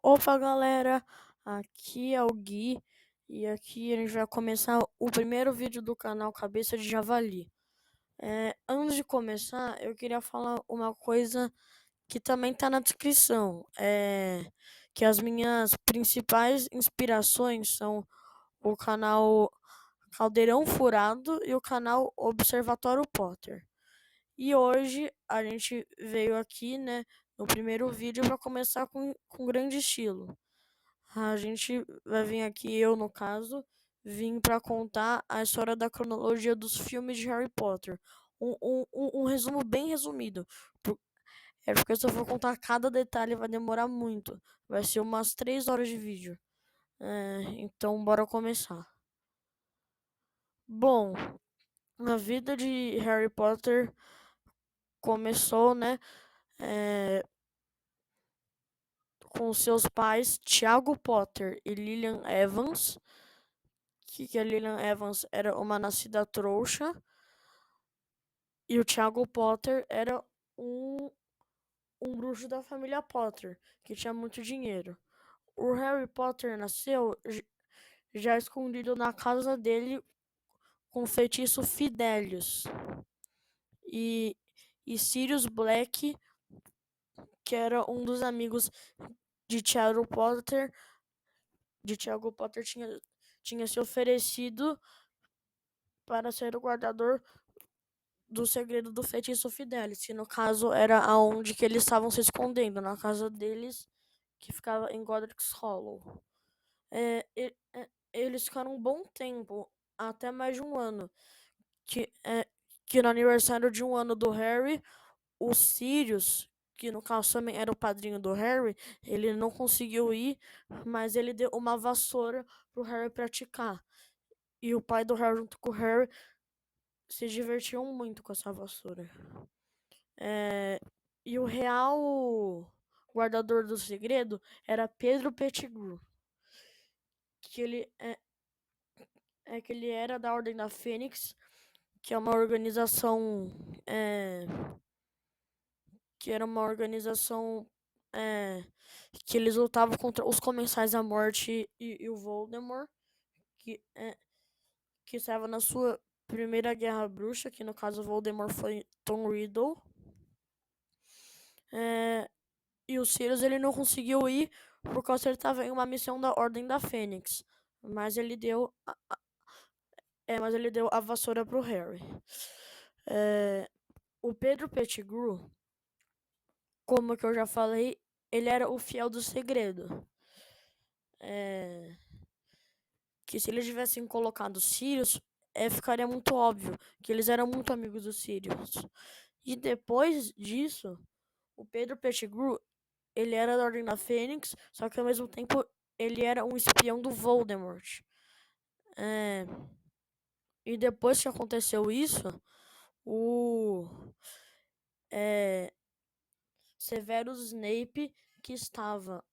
Opa, galera! Aqui é o Gui e aqui a gente vai começar o primeiro vídeo do canal Cabeça de Javali. Antes de começar, eu queria falar uma coisa que também tá na descrição. Que as minhas principais inspirações são o canal Caldeirão Furado e o canal Observatório Potter. E hoje a gente veio aqui, né, no primeiro vídeo para começar com grande estilo. A gente vai vir aqui, eu no caso, vim para contar a história da cronologia dos filmes de Harry Potter. Um resumo bem resumido. por- Porque se eu for contar cada detalhe vai demorar muito. Vai ser umas 3 horas de vídeo. Então bora começar. Bom, a vida de Harry Potter começou, né? é, com seus pais Tiago Potter e Lillian Evans. Que a Lillian Evans era uma nascida trouxa e o Tiago Potter era um, um bruxo da família Potter, que tinha muito dinheiro. O Harry Potter nasceu já escondido na casa dele com o feitiço Fidelius. E, e Sirius Black, que era um dos amigos de Tiago Potter tinha se oferecido para ser o guardador do segredo do feitiço Fidelis, que no caso era aonde que eles estavam se escondendo, na casa deles, que ficava em Godric's Hollow. Eles ficaram um bom tempo, até mais de um ano, que, é, que no aniversário de um ano do Harry, o Sirius, que no caso também era o padrinho do Harry, ele não conseguiu ir, mas ele deu uma vassoura pro Harry praticar. E o pai do Harry junto com o Harry se divertiam muito com essa vassoura. E o real guardador do segredo era Pedro Pettigrew, que que ele era da Ordem da Fênix, que é uma organização é, que era uma organização é, que eles lutavam contra os Comensais da Morte e o Voldemort, que que estava na sua primeira guerra bruxa, que no caso Voldemort foi Tom Riddle. E o Sirius ele não conseguiu ir por causa que ele estava em uma missão da Ordem da Fênix. Mas ele deu mas ele deu a vassoura pro Harry. O Pedro Pettigrew, como que eu já falei, ele era o fiel do segredo. Que se eles tivessem colocado Sirius, ficaria muito óbvio que eles eram muito amigos do Sirius. E depois disso, o Pedro Pettigrew, ele era da Ordem da Fênix, só que ao mesmo tempo ele era um espião do Voldemort. E depois que aconteceu isso, o Severus Snape, que estava.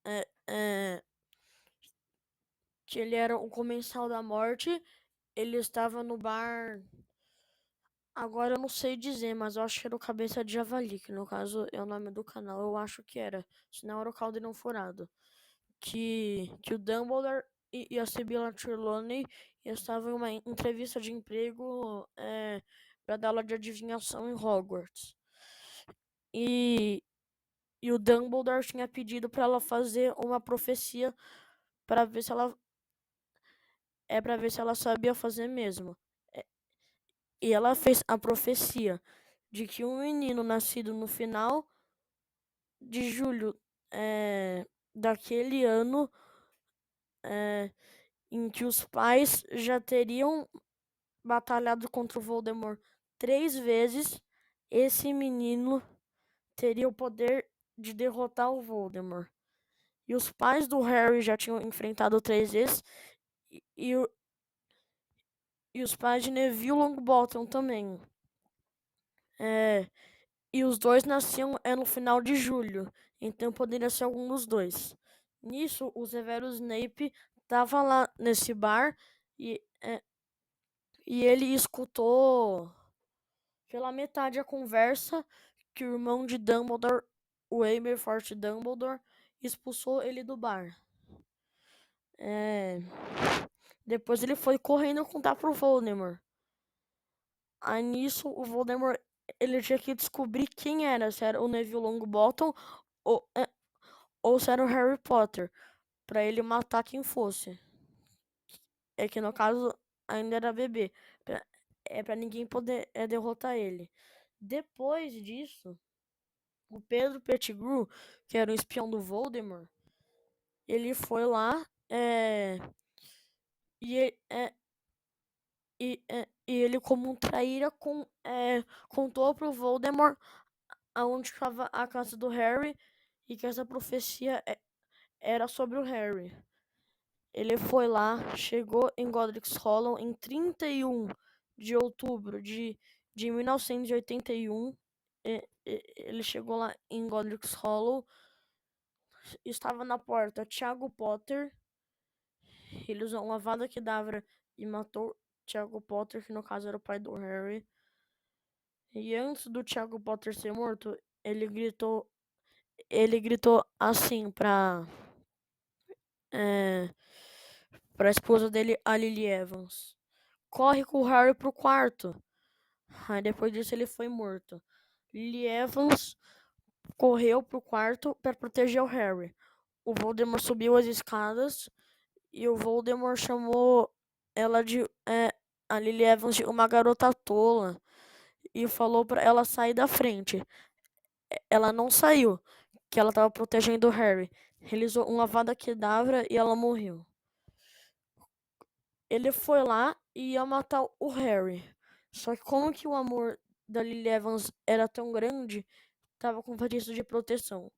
Que ele era um comensal da morte, ele estava no bar. Agora eu não sei dizer, mas eu acho que era o Cabeça de Javali, que no caso é o nome do canal, eu acho que era. Senão era o Caldeirão Furado. Que o Dumbledore e a Sibylla Trelawney estavam em uma entrevista de emprego para dar aula de adivinhação em Hogwarts. E, e o Dumbledore tinha pedido para ela fazer uma profecia para ver se ela para ver se ela sabia fazer mesmo. E ela fez a profecia de que um menino nascido no final de julho daquele ano, em que os pais já teriam batalhado contra o Voldemort 3 vezes, esse menino teria o poder de derrotar o Voldemort. E os pais do Harry já tinham enfrentado 3 vezes, e, e, e os pais de Neville Longbottom também. E os dois nasciam no final de julho, então poderia ser algum dos dois. Nisso, o Severus Snape estava lá nesse bar e, e ele escutou pela metade a conversa que o irmão de Dumbledore, o Aberforth Dumbledore, expulsou ele do bar. Depois ele foi correndo contar pro Voldemort. Aí nisso o Voldemort ele tinha que descobrir quem era, se era o Neville Longbottom ou, ou se era o Harry Potter, pra ele matar quem fosse. É que no caso ainda era bebê, pra ninguém poder derrotar ele. Depois disso, o Pedro Pettigrew, que era o espião do Voldemort, ele foi lá e, e ele, como um traíra, contou pro Voldemort aonde estava a casa do Harry e que essa profecia era sobre o Harry. Ele foi lá, chegou em Godric's Hollow em 31 de outubro de 1981. Ele chegou lá em Godric's Hollow, estava na porta Tiago Potter. Ele usou uma Avada Kedavra e matou Tiago Potter, que no caso era o pai do Harry. E antes do Tiago Potter ser morto, ele gritou assim pra esposa dele, a Lily Evans: corre com o Harry pro quarto. Aí depois disso ele foi morto. Lily Evans correu pro quarto para proteger o Harry. O Voldemort subiu as escadas e o Voldemort chamou ela de a Lily Evans de uma garota tola e falou para ela sair da frente. Ela não saiu, que ela estava protegendo o Harry. Ele usou uma Avada Kedavra e ela morreu. Ele foi lá e ia matar o Harry. Só que como que o amor da Lily Evans era tão grande, tava com feitiço de proteção.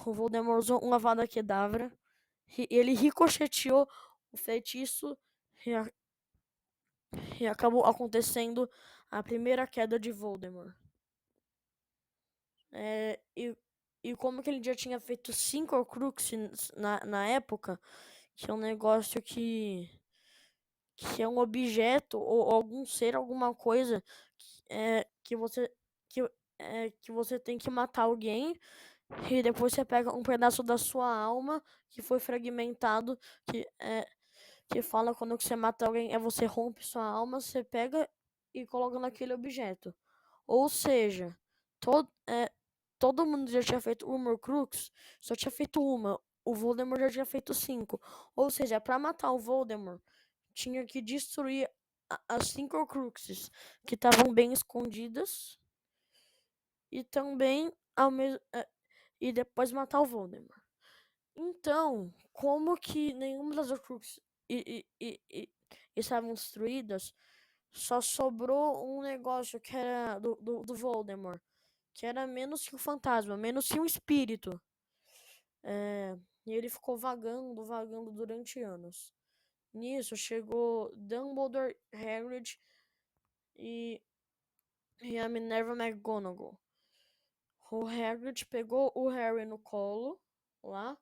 O Voldemort usou uma Avada Kedavra e ele ricocheteou o feitiço e, e acabou acontecendo a primeira queda de Voldemort. E como que ele já tinha feito 5 Horcruxes na época, que é um negócio que é um objeto ou algum ser, alguma coisa que você que você tem que matar alguém e depois você pega um pedaço da sua alma que foi fragmentado, que fala quando você mata alguém você rompe sua alma, você pega e coloca naquele objeto. Ou seja, todo mundo já tinha feito uma Horcrux, só tinha feito uma. O Voldemort já tinha feito 5. Ou seja, para matar o Voldemort, tinha que destruir as 5 Horcruxes que estavam bem escondidas e também e depois matar o Voldemort. Então, como que nenhuma das Horcruxes estavam destruídas, só sobrou um negócio que era do Voldemort, que era menos que um fantasma, menos que um espírito. E ele ficou vagando durante anos. Nisso chegou Dumbledore, Hagrid e a Minerva McGonagall. O Hagrid pegou o Harry no colo lá,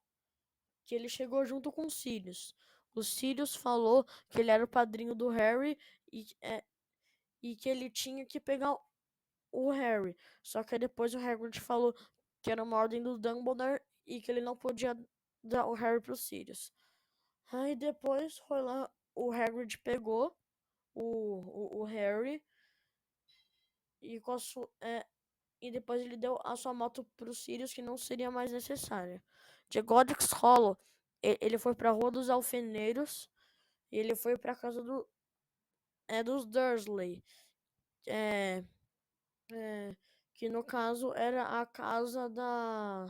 que ele chegou junto com o Sirius. O Sirius falou que ele era o padrinho do Harry e que ele tinha que pegar o Harry. Só que depois o Hagrid falou que era uma ordem do Dumbledore e que ele não podia dar o Harry pro Sirius. Aí depois foi lá, o Hagrid pegou o Harry e, e depois ele deu a sua moto pro Sirius, que não seria mais necessária. De Godric's Hollow, ele foi pra Rua dos Alfeneiros e ele foi pra casa dos Dursley. Que no caso era a casa da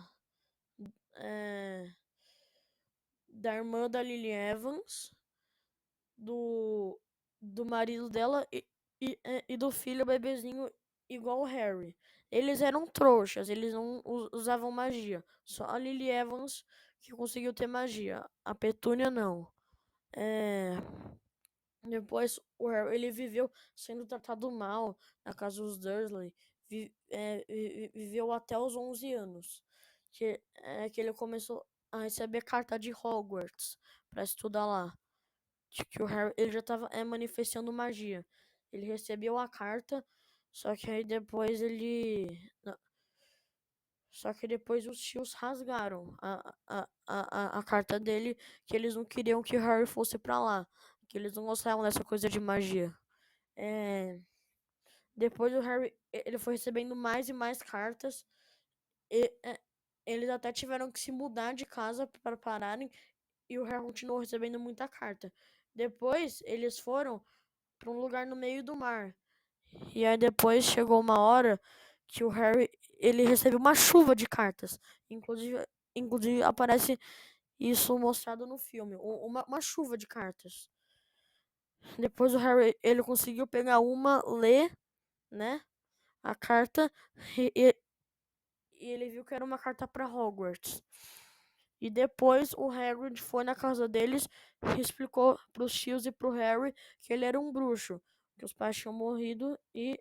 irmã da Lily Evans, do marido dela e do filho bebezinho igual o Harry. Eles eram trouxas, eles não usavam magia. Só a Lily Evans que conseguiu ter magia. A Petúnia não. Depois o Harry ele viveu sendo tratado mal na casa dos Dursley. Viveu até os 11 anos. Que ele começou a receber carta de Hogwarts para estudar lá. Que o Harry ele já estava manifestando magia. Ele recebeu a carta, só que aí depois ele. Só que depois os tios rasgaram a carta dele, que eles não queriam que o Harry fosse pra lá, que eles não gostavam dessa coisa de magia. É, depois o Harry, ele foi recebendo mais e mais cartas, e eles até tiveram que se mudar de casa para pararem, e o Harry continuou recebendo muita carta. Depois eles foram para um lugar no meio do mar. E aí depois chegou uma hora que o Harry, ele recebe uma chuva de cartas. Inclusive, inclusive aparece isso mostrado no filme, uma chuva de cartas. Depois o Harry, ele conseguiu pegar uma, ler, né, a carta e ele viu que era uma carta para Hogwarts. E depois o Hagrid foi na casa deles e explicou pros tios e pro Harry que ele era um bruxo, que os pais tinham morrido e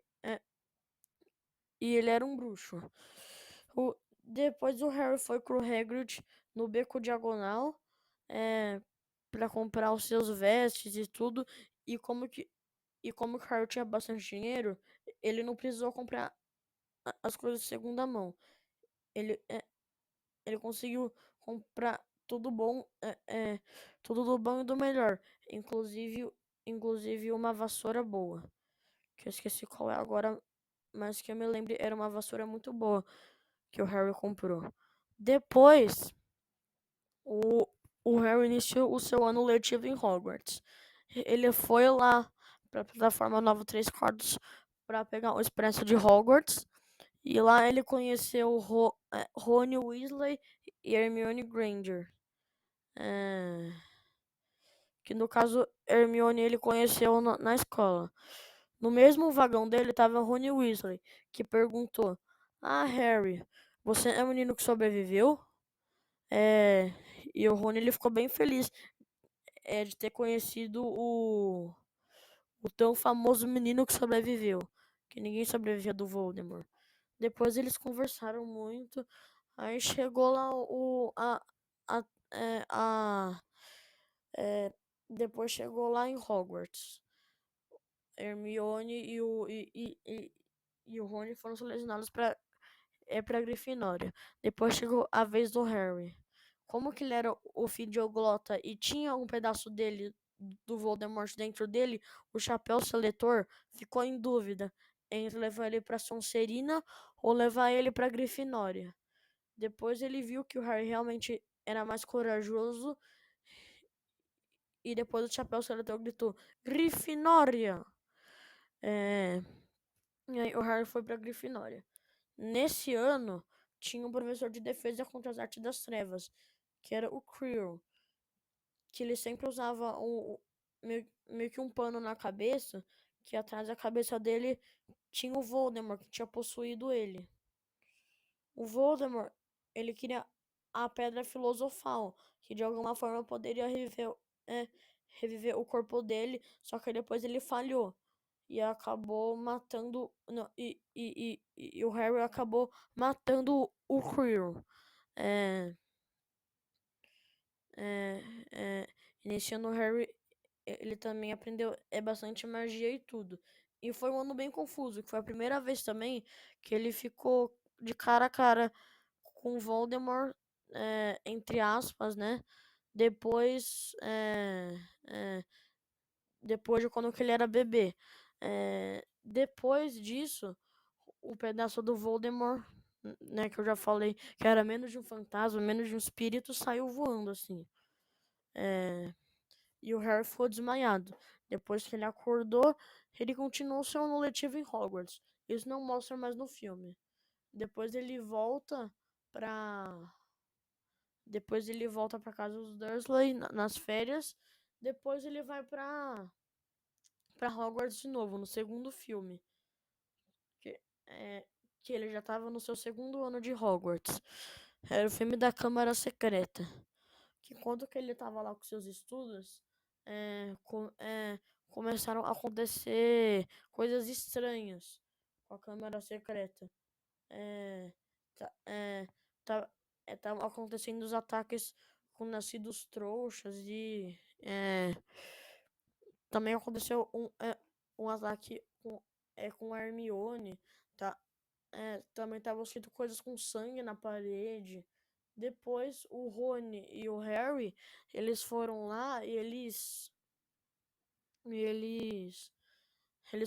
ele era um bruxo. Depois o Harry foi com o Hagrid no Beco Diagonal para comprar os seus vestes e tudo. E como que o Harry tinha bastante dinheiro, ele não precisou comprar as coisas de segunda mão. Ele, ele conseguiu comprar tudo bom, tudo do bom e do melhor, inclusive, inclusive uma vassoura boa, que eu esqueci qual é agora, mas que eu me lembre era uma vassoura muito boa que o Harry comprou. Depois, o, o Harry iniciou o seu ano letivo em Hogwarts. Ele foi lá para a plataforma Nova 3 Quartos para pegar o expresso de Hogwarts. E lá ele conheceu Rony Weasley e Hermione Granger. É, que no caso, Hermione ele conheceu na escola. No mesmo vagão dele estava Rony Weasley, que perguntou: Ah, Harry, você é o menino que sobreviveu? É, e o Rony ele ficou bem feliz de ter conhecido o tão famoso menino que sobreviveu. Que ninguém sobrevivia do Voldemort. Depois eles conversaram muito. Aí chegou lá a, é, a é, depois chegou lá em Hogwarts. Hermione e o Rony foram selecionados para Grifinória. Depois chegou a vez do Harry. Como que ele era o filho e tinha um pedaço dele do Voldemort dentro dele, o chapéu seletor ficou em dúvida entre levar ele para Sonserina ou levar ele para Grifinória. Depois ele viu que o Harry realmente era mais corajoso e depois o chapéu seletor gritou: Grifinória! É... E aí o Harry foi para Grifinória. Nesse ano, tinha um professor de defesa contra as artes das trevas, que era o Quirrell, que ele sempre usava meio que um pano na cabeça, que atrás da cabeça dele tinha o Voldemort, que tinha possuído ele. O Voldemort, ele queria a Pedra Filosofal, que de alguma forma poderia reviver o corpo dele, só que depois ele falhou. E acabou matando. Não, e o Harry acabou matando o Quirrell. É, é, iniciando o Harry, ele também aprendeu bastante magia e tudo. E foi um ano bem confuso, que foi a primeira vez também que ele ficou de cara a cara com Voldemort, entre aspas, né? Depois, depois de quando que ele era bebê. Depois disso, o pedaço do Voldemort, né, que eu já falei, que era menos de um fantasma, menos de um espírito, saiu voando assim. E o Harry ficou desmaiado. Depois que ele acordou, ele continuou seu ano letivo em Hogwarts. Isso não mostra mais no filme. Depois ele volta pra. Depois ele volta pra casa dos Dursley nas férias. Depois ele vai pra Hogwarts de novo, no segundo filme. Que, é, que ele já tava no seu segundo ano de Hogwarts. Era o filme da Câmara Secreta. Que quando que ele tava lá com seus estudos, começaram a acontecer coisas estranhas com a Câmara Secreta. É, tá, é, tá, Tavam acontecendo os ataques com nascidos trouxas e também aconteceu um ataque com a Hermione, tá? também estavam escrito coisas com sangue na parede. Depois o Rony e o Harry, eles foram lá e eles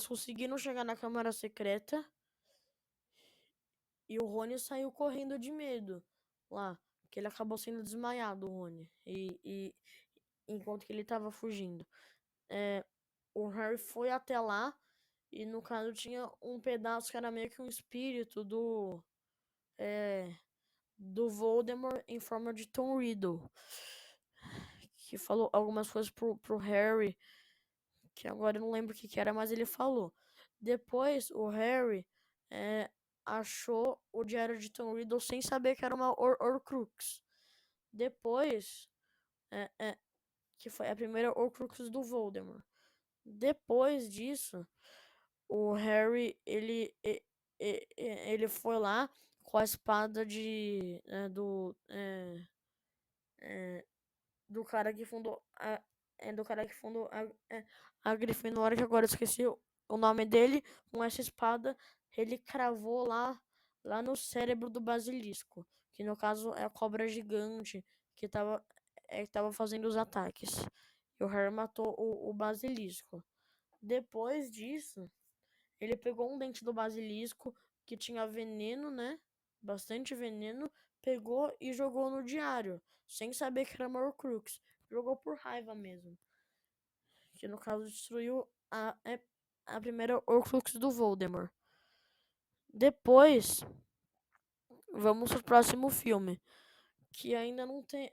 conseguiram chegar na Câmara Secreta e o Rony saiu correndo de medo lá, porque ele acabou sendo desmaiado, o Rony, e enquanto que ele estava fugindo. O Harry foi até lá e no caso tinha um pedaço que era meio que um espírito do Voldemort em forma de Tom Riddle, que falou algumas coisas pro Harry, que agora eu não lembro o que era, mas ele falou. Depois o Harry achou o diário de Tom Riddle sem saber que era uma Horcrux. Depois, que foi a primeira Horcrux do Voldemort. Depois disso, o Harry, ele foi lá com a espada do cara que fundou a Grifinória, que agora eu esqueci o nome dele. Com essa espada, ele cravou lá no cérebro do basilisco, que no caso é a cobra gigante que tava fazendo os ataques. E o Harry matou o basilisco. Depois disso, ele pegou um dente do basilisco que tinha veneno, né? Bastante veneno. Pegou e jogou no diário, sem saber que era uma Horcrux. Jogou por raiva mesmo. Que no caso destruiu a primeira Horcrux do Voldemort. Depois, vamos pro próximo filme. Que ainda não tem.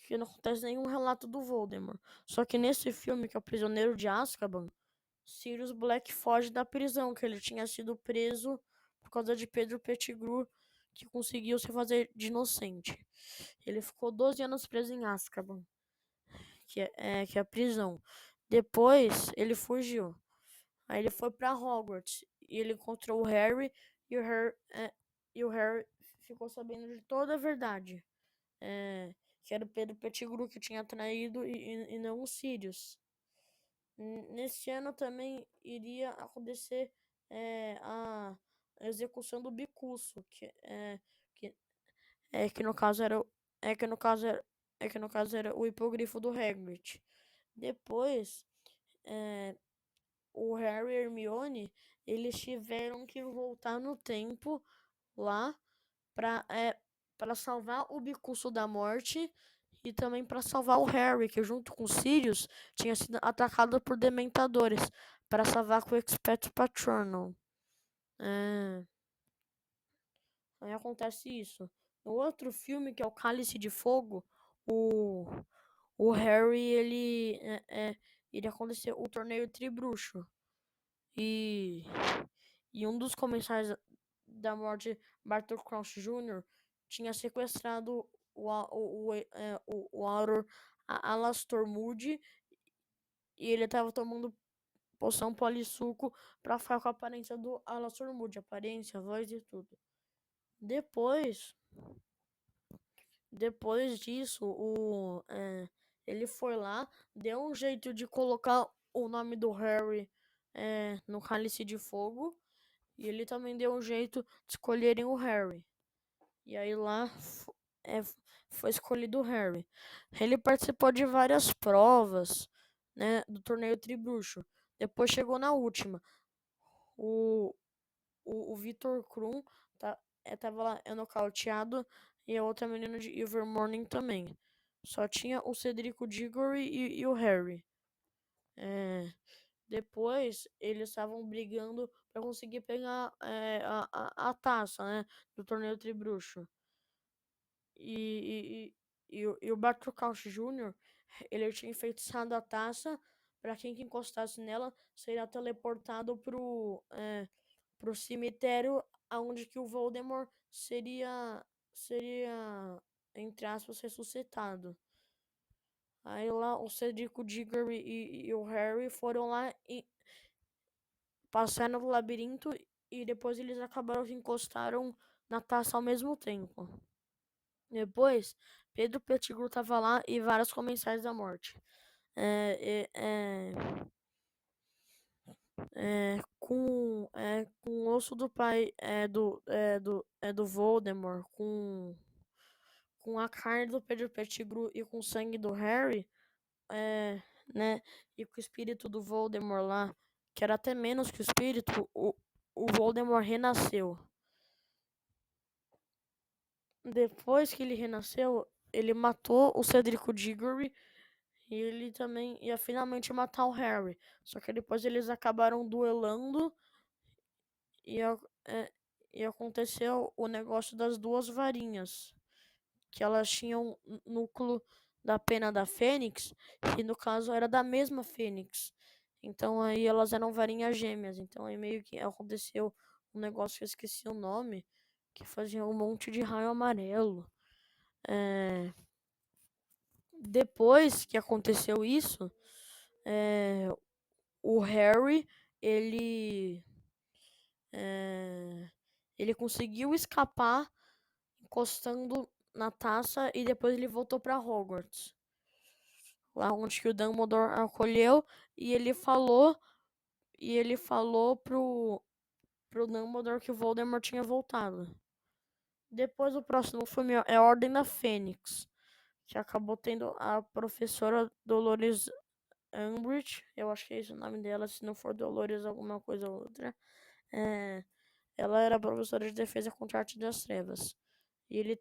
Que não acontece nenhum relato do Voldemort. Só que nesse filme, que é o Prisioneiro de Azkaban, Sirius Black foge da prisão, que ele tinha sido preso por causa de Pedro Pettigrew, que conseguiu se fazer de inocente. Ele ficou 12 anos preso em Azkaban, que é a prisão. Depois, ele fugiu. Aí ele foi para Hogwarts e ele encontrou o Harry e o Harry ficou sabendo de toda a verdade. Que era o Pedro Pettigrew que tinha traído e não o Sirius. Neste ano também iria acontecer a execução do Bicurso, que, que no caso era que no caso era o hipogrifo do Hagrid. Depois, o Harry e a Hermione, eles tiveram que voltar no tempo lá para salvar o Bicurso da morte e também para salvar o Harry, que junto com Sirius tinha sido atacado por dementadores, para salvar com o Expecto Patronum. Aí acontece isso. No outro filme, que é o Cálice de Fogo, o Harry, ele aconteceu o torneio Tribruxo. E um dos comensais da morte, Bartol Crouch Jr., tinha sequestrado o Auror Alastor Moody e ele estava tomando poção polissuco para ficar com a aparência do Alastor Moody, aparência, voz e tudo. Depois disso, ele foi lá, deu um jeito de colocar o nome do Harry no Cálice de Fogo. E ele também deu um jeito de escolherem o Harry. E aí lá foi escolhido o Harry. Ele participou de várias provas, né, do torneio Tribruxo. Depois chegou na última. O Victor Krum tava lá nocauteado e a outra menina de Ilvermorny também. Só tinha o Cedrico Diggory e o Harry. Depois eles estavam brigando para conseguir pegar a taça, né, do torneio Tribruxo. E o Bartol Crouch Jr., ele tinha enfeitiçado a taça para quem que encostasse nela seria teleportado pro cemitério, aonde que o Voldemort seria entre aspas ressuscitado. Aí lá o Cedrico Diggory e o Harry foram lá e passaram no labirinto e depois eles acabaram que encostaram na taça ao mesmo tempo. Depois, Pedro Pettigrew tava lá e vários comensais da morte. Com almoço do pai do Voldemort com a carne do Pedro Pettigrew e com o sangue do Harry, é, né? E com o espírito do Voldemort lá, que era até menos que o espírito, o Voldemort renasceu. Depois que ele renasceu, ele matou o Cedric Diggory e ele também ia finalmente matar o Harry. Só que depois eles acabaram duelando e, e aconteceu o negócio das duas varinhas. Que elas tinham núcleo da pena da Fênix, e no caso era da mesma Fênix. Então aí elas eram varinhas gêmeas. Então aí meio que aconteceu um negócio que eu esqueci o nome, que fazia um monte de raio amarelo. Depois que aconteceu isso, o Harry, ele, ele conseguiu escapar encostando na taça e depois ele voltou para Hogwarts. Lá onde que o Dumbledore acolheu e ele falou pro Dumbledore que o Voldemort tinha voltado. Depois o próximo filme é a Ordem da Fênix, que acabou tendo a professora Dolores Umbridge, eu acho que é esse o nome dela, se não for Dolores alguma coisa ou outra. Ela era professora de defesa contra a arte das trevas. E ele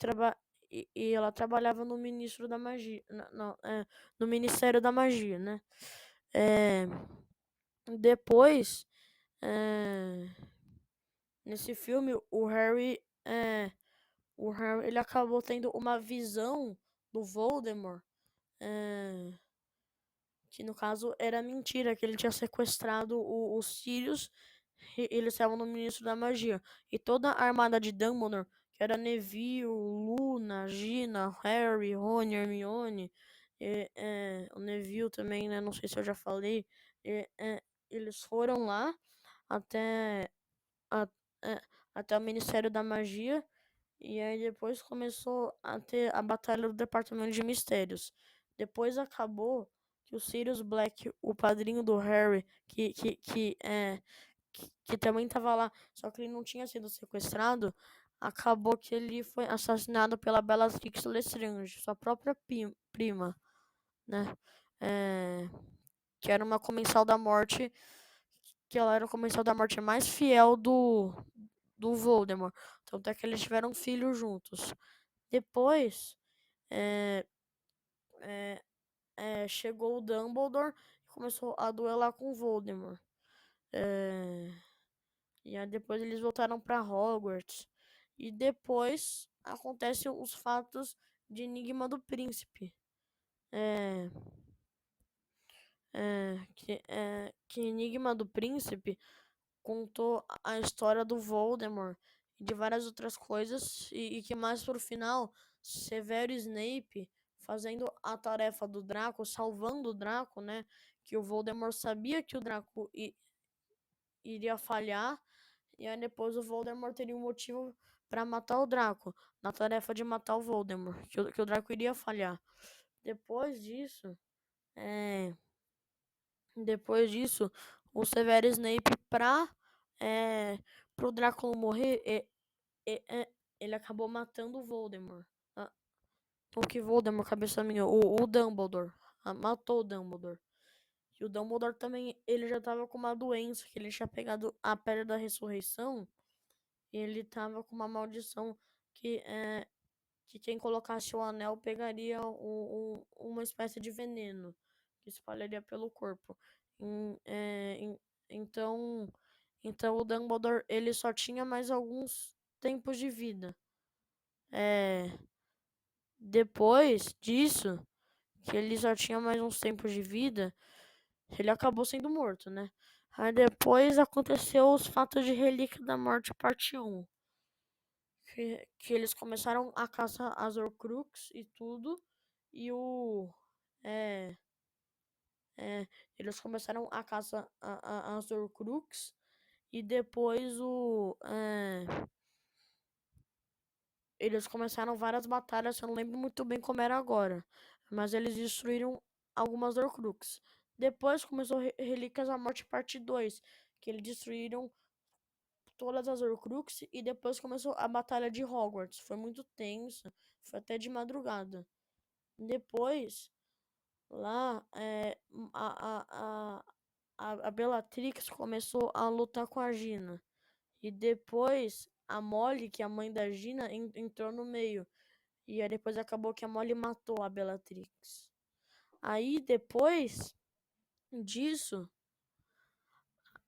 e ela trabalhava no ministro da magia, no Ministério da Magia, né? Depois, é, nesse filme, o Harry, ele acabou tendo uma visão do Voldemort, é, que no caso era mentira, que ele tinha sequestrado os Sirius e eles estavam no Ministro da Magia. E toda a armada de Dumbledore, que era Neville, Luna, Gina, Harry, Rony, Hermione, o Neville também, né? Não sei se eu já falei. Eles foram lá até, a- é, até o Ministério da Magia. E aí depois começou a ter a batalha do Departamento de Mistérios. Depois acabou que o Sirius Black, o padrinho do Harry, que também estava lá, só que ele não tinha sido sequestrado, acabou que ele foi assassinado pela Bellatrix Lestrange, sua própria prima, né? É, que era uma comensal da morte, que ela era o comensal da morte mais fiel do Voldemort. Tanto é que eles tiveram um filho juntos. Depois, é, chegou o Dumbledore e começou a duelar com o Voldemort. E aí depois eles voltaram para Hogwarts. E depois acontecem os fatos de Enigma do Príncipe. É, que Enigma do Príncipe contou a história do Voldemort e de várias outras coisas. E que mais pro final, Severo Snape fazendo a tarefa do Draco, salvando o Draco, né? Que o Voldemort sabia que o Draco iria falhar. E aí depois o Voldemort teria um motivo para matar o Draco, na tarefa de matar o Voldemort, que o Draco iria falhar. Depois disso, é, depois disso, o Severo Snape pro Drácula morrer, ele acabou matando o Voldemort. Ah, o que Voldemort, cabeça minha, o Dumbledore, matou o Dumbledore. E o Dumbledore também, ele já tava com uma doença, que ele tinha pegado a Pedra da Ressurreição. Ele tava com uma maldição que, que quem colocasse o anel pegaria uma espécie de veneno que espalharia pelo corpo. Em- é, em- então, então o Dumbledore ele só tinha mais alguns tempos de vida. Depois disso, que ele só tinha mais uns tempos de vida, ele acabou sendo morto, né? Aí depois aconteceu os fatos de Relíquia da Morte, parte um, que eles começaram a caçar as Horcrux e tudo, e é, eles começaram a caça as Horcrux, e depois eles começaram várias batalhas, eu não lembro muito bem como era agora, mas eles destruíram algumas Horcrux. Depois começou Relíquias da Morte parte 2, que eles destruíram todas as Horcruxes e depois começou a Batalha de Hogwarts. Foi muito tensa, foi até de madrugada. Depois, lá, a Bellatrix começou a lutar com a Gina. E depois, a Molly, que é a mãe da Gina, entrou no meio. E aí depois acabou que a Molly matou a Bellatrix. Aí depois disso,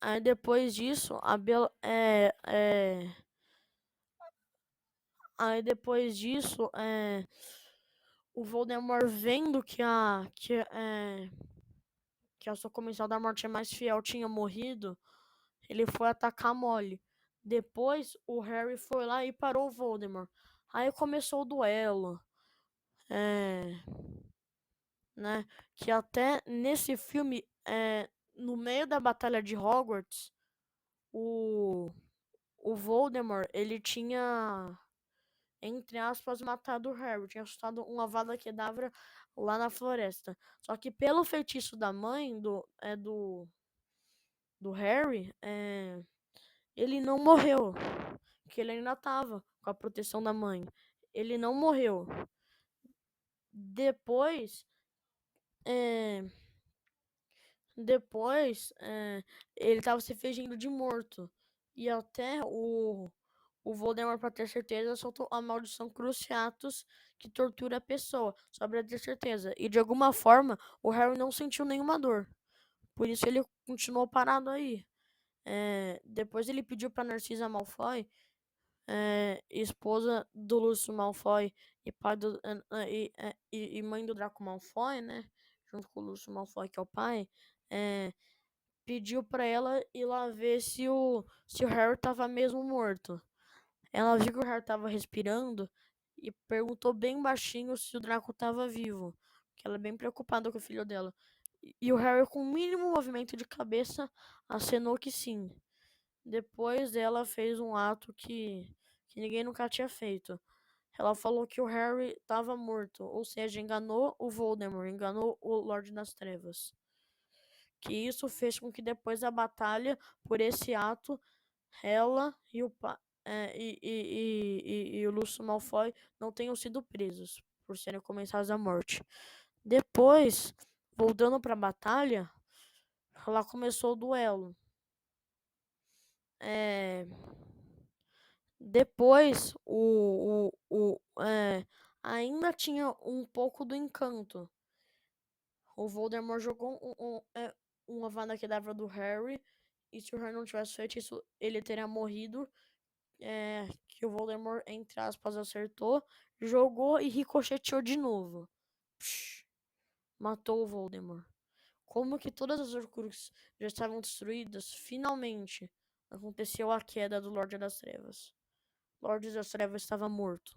a Bel aí depois disso, o Voldemort vendo que a sua comensal da morte mais fiel tinha morrido, ele foi atacar a Molly. Depois o Harry foi lá e parou o Voldemort. Aí começou o duelo, é, né? Que até nesse filme, no meio da batalha de Hogwarts, o, o Voldemort, ele tinha, entre aspas, matado o Harry. Tinha assustado uma Avada Kedavra lá na floresta. Só que pelo feitiço da mãe do Harry, ele não morreu. Que ele ainda tava com a proteção da mãe. Ele não morreu. Depois, é, ele tava se fingindo de morto. E até o Voldemort, pra ter certeza, soltou a maldição Cruciatus, que tortura a pessoa, só pra ter certeza. E de alguma forma, o Harry não sentiu nenhuma dor. Por isso ele continuou parado aí. Depois ele pediu pra Narcisa Malfoy, esposa do Lúcio Malfoy e pai e mãe do Draco Malfoy, né? Junto com o Lúcio Malfoy, que é o pai, pediu pra ela ir lá ver se o Harry tava mesmo morto. Ela viu que o Harry tava respirando e perguntou bem baixinho se o Draco tava vivo. Que ela é bem preocupada com o filho dela. E o Harry, com o mínimo movimento de cabeça, acenou que sim. Depois ela fez um ato que ninguém nunca tinha feito. Ela falou que o Harry estava morto, ou seja, enganou o Voldemort, enganou o Lorde das Trevas. Que isso fez com que depois da batalha, por esse ato, ela e o Lúcio Malfoy não tenham sido presos por serem comensais da morte. Depois, voltando para a batalha, lá começou o duelo. Depois, ainda tinha um pouco do encanto. O Voldemort jogou uma Avada Kedavra do Harry, e se o Harry não tivesse feito isso, ele teria morrido. Que o Voldemort, entre aspas, acertou, jogou e ricocheteou de novo. Psh, matou o Voldemort. Como que todas as Horcruxes já estavam destruídas, finalmente aconteceu a queda do Lorde das Trevas. Lorde das Trevas estava morto.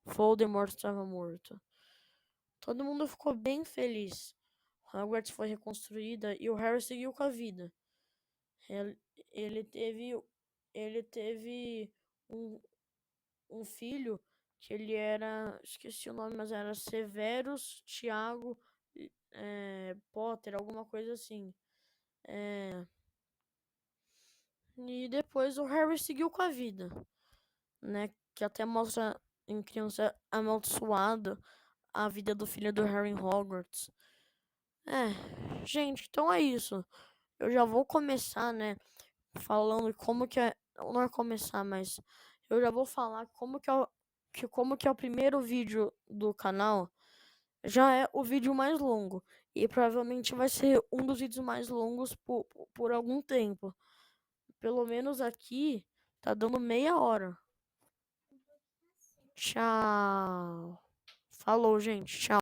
Voldemort estava morto. Todo mundo ficou bem feliz. Hogwarts foi reconstruída e o Harry seguiu com a vida. Ele, ele teve, ele teve um filho que ele era, esqueci o nome, mas era Severus Tiago Potter, alguma coisa assim. E depois o Harry seguiu com a vida, né? Que até mostra em Criança Amaldiçoada a vida do filho do Harry em Hogwarts. Gente, então é isso. Eu já vou começar, né? Falando como que é. Não é começar, mas eu já vou falar como que é o primeiro vídeo do canal. Já é o vídeo mais longo. E provavelmente vai ser um dos vídeos mais longos por algum tempo. Pelo menos aqui tá dando meia hora. Tchau. Falou, gente. Tchau.